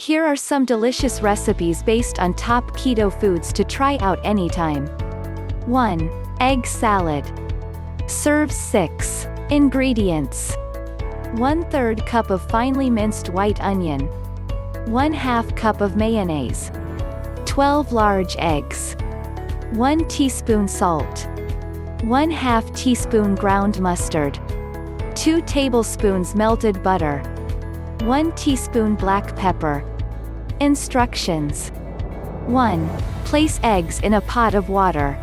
Here are some delicious recipes based on top keto foods to try out anytime. 1. Egg salad. Serves 6. Ingredients: 1/3 cup of finely minced white onion, 1/2 cup of mayonnaise, 12 large eggs, 1 teaspoon salt, 1/2 teaspoon ground mustard, 2 tablespoons melted butter, 1 teaspoon black pepper. Instructions: 1. Place eggs in a pot of water.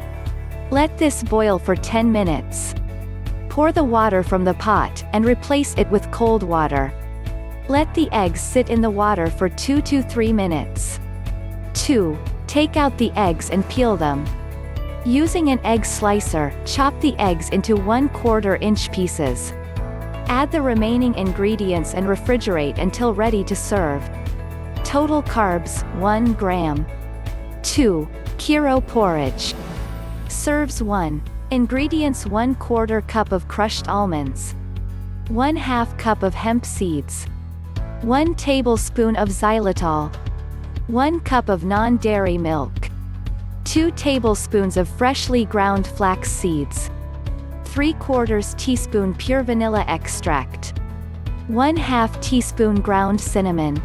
Let this boil for 10 minutes. Pour the water from the pot and replace it with cold water. Let the eggs sit in the water for 2 to 3 minutes. 2. Take out the eggs and peel them. Using an egg slicer, chop the eggs into 1/4 inch pieces. Add the remaining ingredients and refrigerate until ready to serve. Total carbs, 1 gram. 2. KERO porridge. Serves 1. Ingredients: 1/4 cup of crushed almonds, 1/2 cup of hemp seeds, 1 tablespoon of xylitol, 1 cup of non-dairy milk, 2 tablespoons of freshly ground flax seeds, 3/4 teaspoon pure vanilla extract, 1/2 teaspoon ground cinnamon,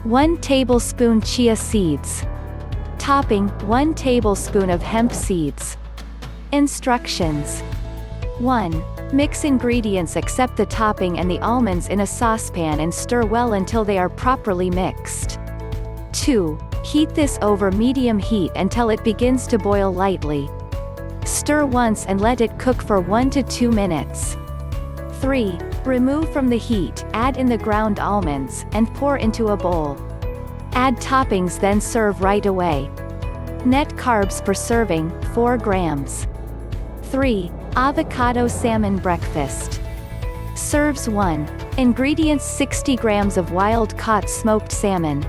1 tablespoon chia seeds. Topping: 1 tablespoon of hemp seeds. Instructions: 1. Mix ingredients except the topping and the almonds in a saucepan and stir well until they are properly mixed. 2. Heat this over medium heat until it begins to boil lightly. Stir once and let it cook for 1 to 2 minutes. 3. Remove from the heat, add in the ground almonds, and pour into a bowl. Add toppings, then serve right away. Net carbs per serving, 4 grams. 3. Avocado salmon breakfast. Serves 1. Ingredients: 60 grams of wild-caught smoked salmon,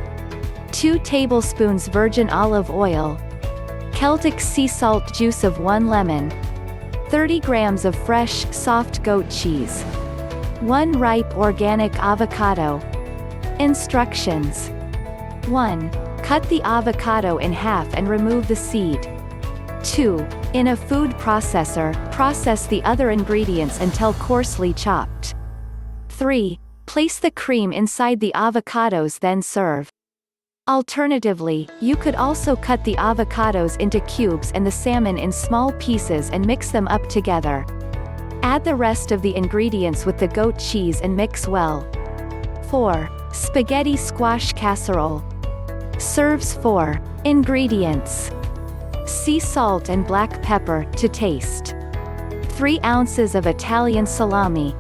2 tablespoons virgin olive oil, Celtic sea salt juice of 1 lemon, 30 grams of fresh, soft goat cheese, 1 ripe organic avocado. Instructions: 1. Cut the avocado in half and remove the seed. 2. In a food processor, process the other ingredients until coarsely chopped. 3. Place the cream inside the avocados, then serve. Alternatively, you could also cut the avocados into cubes and the salmon in small pieces and mix them up together. Add the rest of the ingredients with the goat cheese and mix well. 4. Spaghetti squash casserole. Serves 4. Ingredients: sea salt and black pepper, to taste, 3 ounces of Italian salami,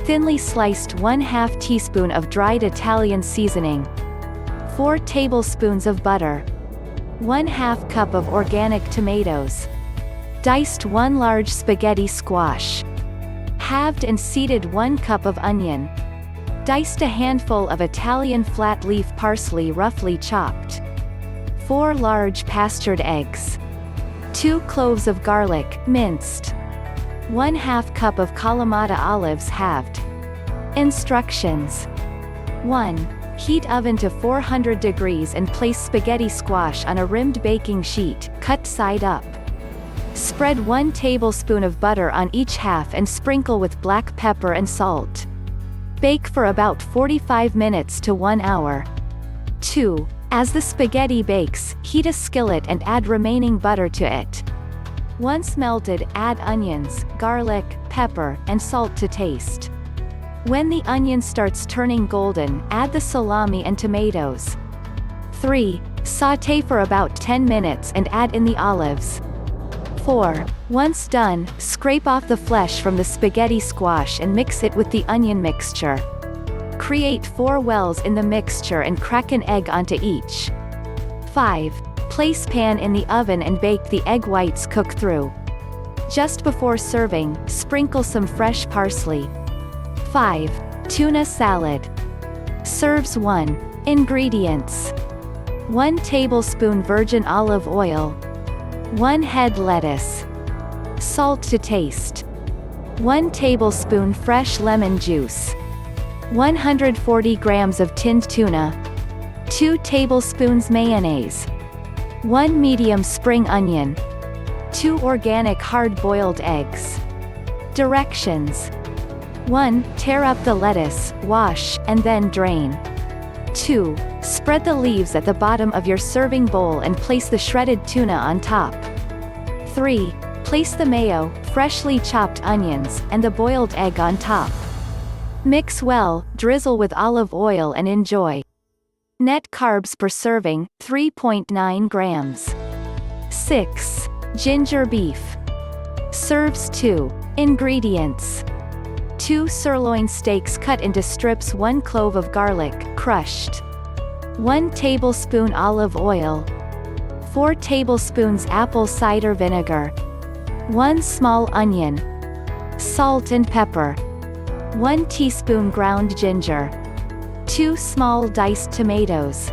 thinly sliced 1/2 teaspoon of dried Italian seasoning, 4 tablespoons of butter, 1/2 cup of organic tomatoes, diced 1 large spaghetti squash, halved and seeded 1 cup of onion, diced a handful of Italian flat leaf parsley roughly chopped, 4 large pastured eggs, 2 cloves of garlic, minced, 1/2 cup of Kalamata olives halved. Instructions: 1. Heat oven to 400 degrees and place spaghetti squash on a rimmed baking sheet, cut side up. Spread 1 tablespoon of butter on each half and sprinkle with black pepper and salt. Bake for about 45 minutes to 1 hour. 2. As the spaghetti bakes, heat a skillet and add remaining butter to it. Once melted, add onions, garlic, pepper, and salt to taste. When the onion starts turning golden, add the salami and tomatoes. 3. Sauté for about 10 minutes and add in the olives. 4. Once done, scrape off the flesh from the spaghetti squash and mix it with the onion mixture. Create 4 wells in the mixture and crack an egg onto each. 5. Place pan in the oven and bake the egg whites cook through. Just before serving, sprinkle some fresh parsley. 5. Tuna salad. Serves 1. Ingredients: 1 tablespoon virgin olive oil, 1 head lettuce, salt to taste, 1 tablespoon fresh lemon juice, 140 grams of tinned tuna, 2 tablespoons mayonnaise, 1 medium spring onion, 2 organic hard-boiled eggs. Directions: 1. Tear up the lettuce, wash, and then drain. 2. Spread the leaves at the bottom of your serving bowl and place the shredded tuna on top. 3. Place the mayo, freshly chopped onions, and the boiled egg on top. Mix well, drizzle with olive oil and enjoy. Net carbs per serving, 3.9 grams. 6. Ginger beef. Serves 2. Ingredients: 2 sirloin steaks cut into strips, 1 clove of garlic, crushed, 1 tablespoon olive oil, 4 tablespoons apple cider vinegar, 1 small onion, salt and pepper, 1 teaspoon ground ginger, 2 small diced tomatoes.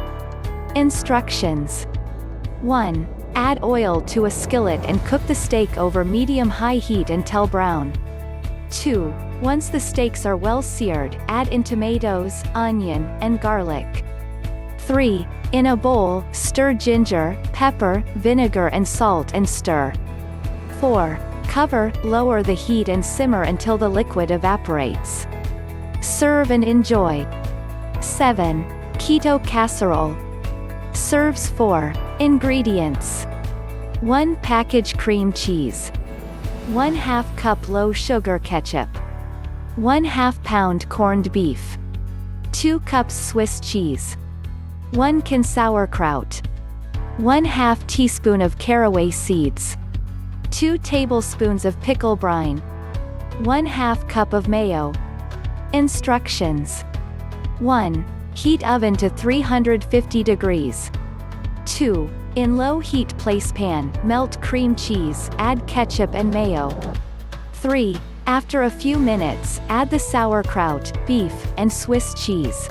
Instructions: 1. Add oil to a skillet and cook the steak over medium-high heat until brown. 2. Once the steaks are well seared, add in tomatoes, onion, and garlic. 3. In a bowl, stir ginger, pepper, vinegar and salt and stir. 4. Cover, lower the heat and simmer until the liquid evaporates. Serve and enjoy. 7. Keto casserole. Serves 4. Ingredients: 1 package cream cheese, 1/2 cup low sugar ketchup, 1/2 pound corned beef, 2 cups Swiss cheese, 1 can sauerkraut, 1/2 teaspoon of caraway seeds, 2 tablespoons of pickle brine, 1/2 cup of mayo. Instructions: 1. Heat oven to 350 degrees. 2. In low heat place pan, melt cream cheese, add ketchup and mayo. 3. After a few minutes, add the sauerkraut, beef, and Swiss cheese.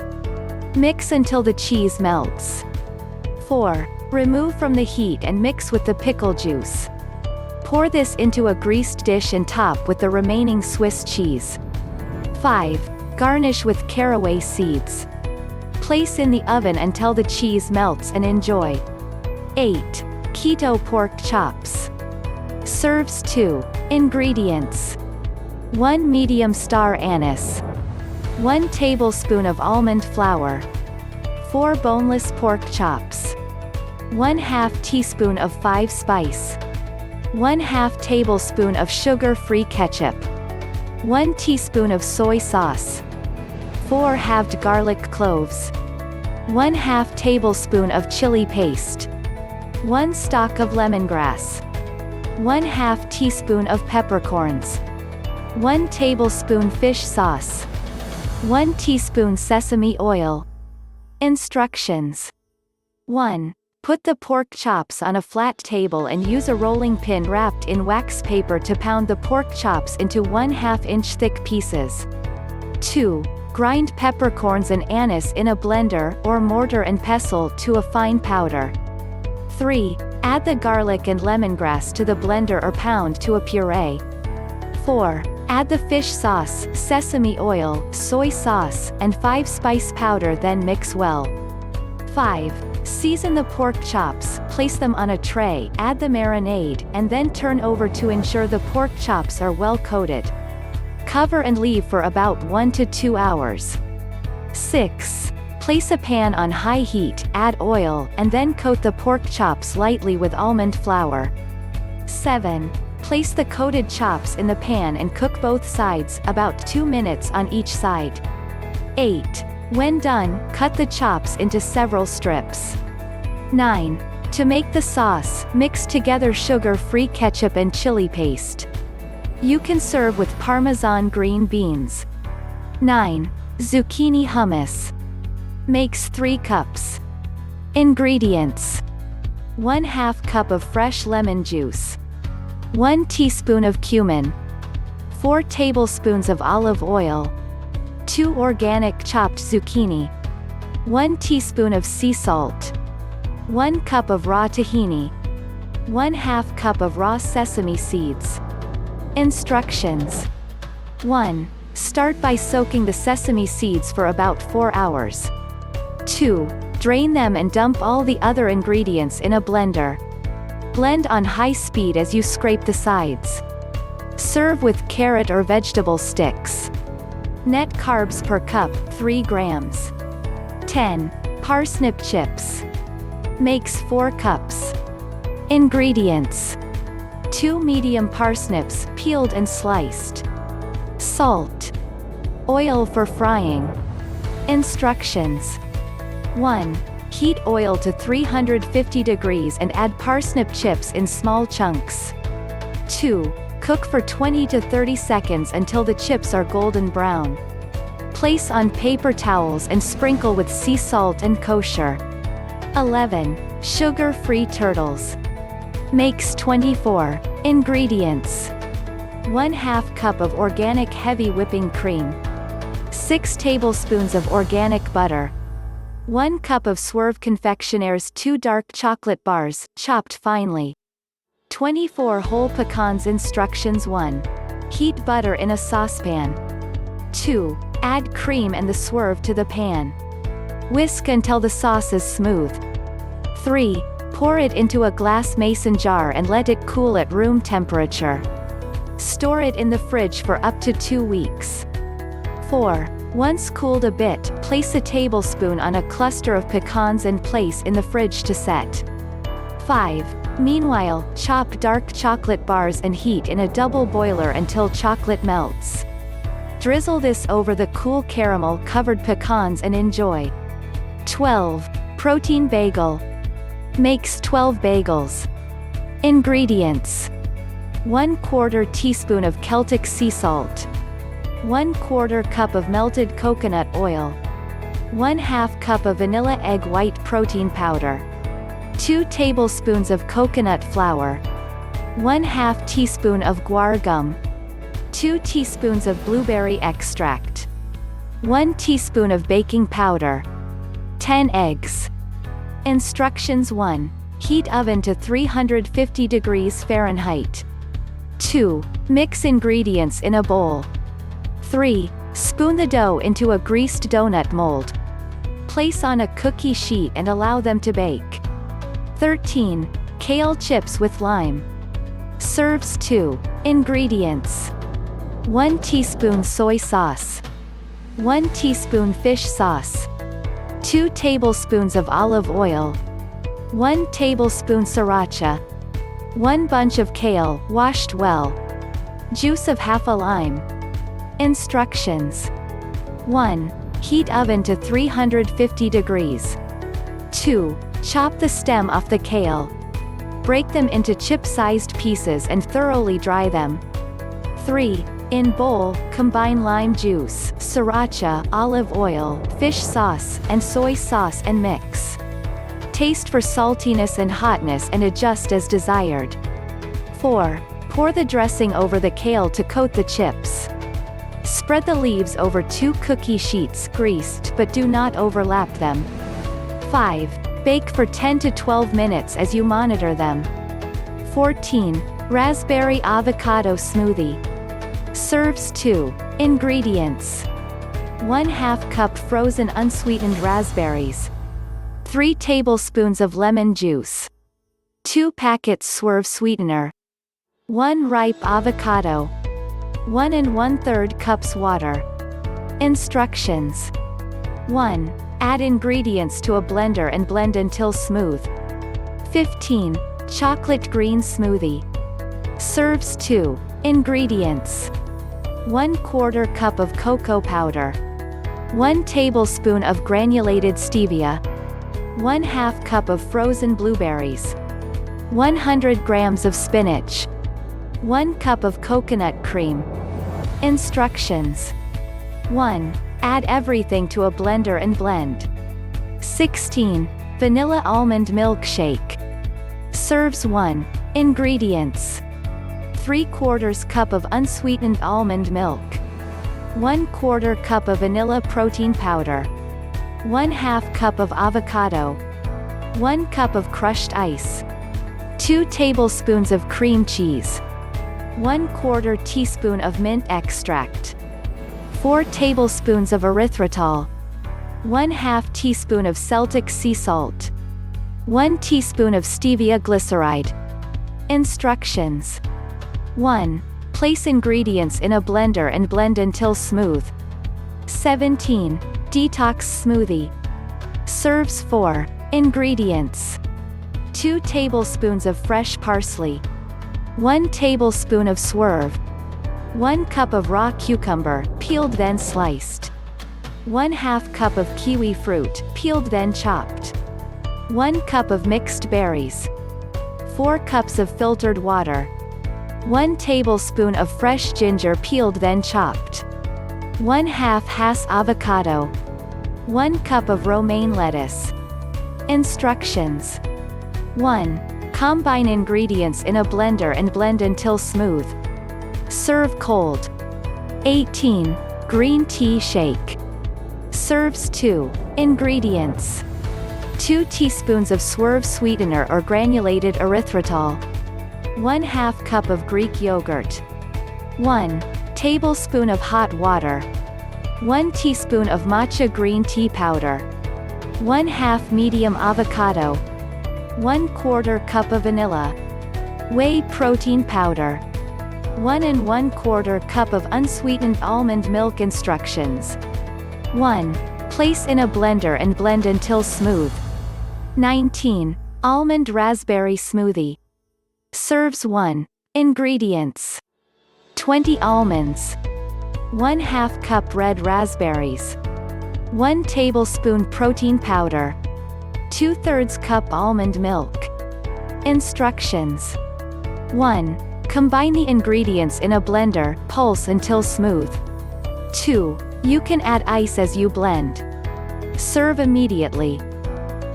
Mix until the cheese melts. 4. Remove from the heat and mix with the pickle juice. Pour this into a greased dish and top with the remaining Swiss cheese. 5. Garnish with caraway seeds. Place in the oven until the cheese melts and enjoy. 8. Keto pork chops. Serves 2. Ingredients: 1 medium star anise, 1 tablespoon of almond flour, 4 boneless pork chops, 1/2 teaspoon of 5 spice, 1/2 tablespoon of sugar-free ketchup, 1 teaspoon of soy sauce, 4 halved garlic cloves, 1/2 tablespoon of chili paste, 1 stalk of lemongrass, 1/2 teaspoon of peppercorns, 1 tablespoon fish sauce, 1 teaspoon sesame oil. Instructions: 1. Put the pork chops on a flat table and use a rolling pin wrapped in wax paper to pound the pork chops into 1/2 inch thick pieces. 2. Grind peppercorns and anise in a blender or mortar and pestle to a fine powder. 3. Add the garlic and lemongrass to the blender or pound to a puree. 4. Add the fish sauce, sesame oil, soy sauce, and 5 spice powder, then mix well. 5. Season the pork chops, place them on a tray, add the marinade, and then turn over to ensure the pork chops are well coated. Cover and leave for about 1 to 2 hours. 6. Place a pan on high heat, add oil, and then coat the pork chops lightly with almond flour. 7. Place the coated chops in the pan and cook both sides, about 2 minutes on each side. 8. When done, cut the chops into several strips. 9. To make the sauce, mix together sugar-free ketchup and chili paste. You can serve with Parmesan green beans. 9. Zucchini hummus. Makes 3 cups. Ingredients: 1/2 cup of fresh lemon juice, 1 teaspoon of cumin, 4 tablespoons of olive oil, 2 organic chopped zucchini, 1 teaspoon of sea salt, 1 cup of raw tahini, 1/2 cup of raw sesame seeds. Instructions: 1. Start by soaking the sesame seeds for about 4 hours. 2. Drain them and dump all the other ingredients in a blender. Blend on high speed as you scrape the sides. Serve with carrot or vegetable sticks. Net carbs per cup, 3 grams. 10. Parsnip chips. Makes 4 cups. Ingredients: 2 medium parsnips, peeled and sliced. Salt. Oil for frying. Instructions: 1. Heat oil to 350 degrees and add parsnip chips in small chunks. 2. Cook for 20 to 30 seconds until the chips are golden brown. Place on paper towels and sprinkle with sea salt and kosher. 11. Sugar-free turtles. Makes 24. Ingredients: 1/2 cup of organic heavy whipping cream. 6 tablespoons of organic butter. 1 cup of Swerve Confectionaire's 2 dark chocolate bars, chopped finely. 24 whole pecans. Instructions: 1. Heat butter in a saucepan. 2. Add cream and the Swerve to the pan. Whisk until the sauce is smooth. 3. Pour it into a glass mason jar and let it cool at room temperature. Store it in the fridge for up to 2 weeks. 4. Once cooled a bit, place a tablespoon on a cluster of pecans and place in the fridge to set. 5. Meanwhile, chop dark chocolate bars and heat in a double boiler until chocolate melts. Drizzle this over the cool caramel-covered pecans and enjoy. 12. Protein bagel. Makes 12 bagels. Ingredients: 1/4 teaspoon of Celtic sea salt. 1/4 cup of melted coconut oil. 1/2 cup of vanilla egg white protein powder. 2 tablespoons of coconut flour. 1/2 teaspoon of guar gum. 2 teaspoons of blueberry extract. 1 teaspoon of baking powder. 10 eggs. Instructions: 1. Heat oven to 350 degrees Fahrenheit. 2. Mix ingredients in a bowl. 3. Spoon the dough into a greased donut mold. Place on a cookie sheet and allow them to bake. 13. Kale chips with lime. Serves 2. Ingredients: 1 teaspoon soy sauce. 1 teaspoon fish sauce. 2 tablespoons of olive oil. 1 tablespoon sriracha. 1 bunch of kale, washed well. Juice of half a lime. Instructions: 1. Heat oven to 350 degrees. 2. Chop the stem off the kale. Break them into chip-sized pieces and thoroughly dry them. 3. In bowl, combine lime juice, sriracha, olive oil, fish sauce, and soy sauce and mix. Taste for saltiness and hotness and adjust as desired. 4. Pour the dressing over the kale to coat the chips. Spread the leaves over 2 cookie sheets greased but do not overlap them. 5. Bake for 10 to 12 minutes as you monitor them. 14. Raspberry avocado smoothie. Serves 2. Ingredients: 1/2 cup frozen unsweetened raspberries. 3 tablespoons of lemon juice. 2 packets Swerve sweetener. 1 ripe avocado. 1 1/3 cups water. Instructions: 1. Add ingredients to a blender and blend until smooth. 15. Chocolate green smoothie. Serves 2. Ingredients: 1/4 cup of cocoa powder. 1 tablespoon of granulated stevia. 1/2 cup of frozen blueberries. 100 grams of spinach. 1 cup of coconut cream. Instructions: 1. Add everything to a blender and blend. 16. Vanilla almond milkshake. Serves 1. Ingredients: 3/4 cup of unsweetened almond milk. 1/4 cup of vanilla protein powder. 1/2 cup of avocado. 1 cup of crushed ice. 2 tablespoons of cream cheese. 1/4 teaspoon of mint extract. 4 tablespoons of erythritol. 1/2 teaspoon of Celtic sea salt. 1 teaspoon of stevia glyceride. Instructions. 1. Place ingredients in a blender and blend until smooth. 17. Detox smoothie. Serves 4. Ingredients. 2 tablespoons of fresh parsley. 1 tablespoon of swerve. 1 cup of raw cucumber, peeled then sliced. 1/2 cup of kiwi fruit, peeled then chopped. 1 cup of mixed berries. 4 cups of filtered water. 1 tablespoon of fresh ginger peeled then chopped. 1/2 avocado. 1 cup of romaine lettuce. Instructions. 1. Combine ingredients in a blender and blend until smooth. Serve cold. 18. Green tea shake. Serves 2. Ingredients. 2 teaspoons of swerve sweetener or granulated erythritol. 1/2 cup of Greek yogurt. 1 tablespoon of hot water. 1 teaspoon of matcha green tea powder. 1/2 medium avocado. 1/4 cup of vanilla. Whey protein powder. 1 1/4 cup of unsweetened almond milk. Instructions. 1. Place in a blender and blend until smooth. 19. Almond raspberry smoothie. Serves 1. Ingredients. 20 almonds. 1/2 cup red raspberries. 1 tablespoon protein powder. 2/3 cup almond milk. Instructions. 1. Combine the ingredients in a blender, pulse until smooth. 2. You can add ice as you blend. Serve immediately.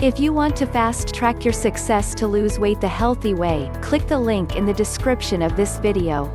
If you want to fast-track your success to lose weight the healthy way, click the link in the description of this video.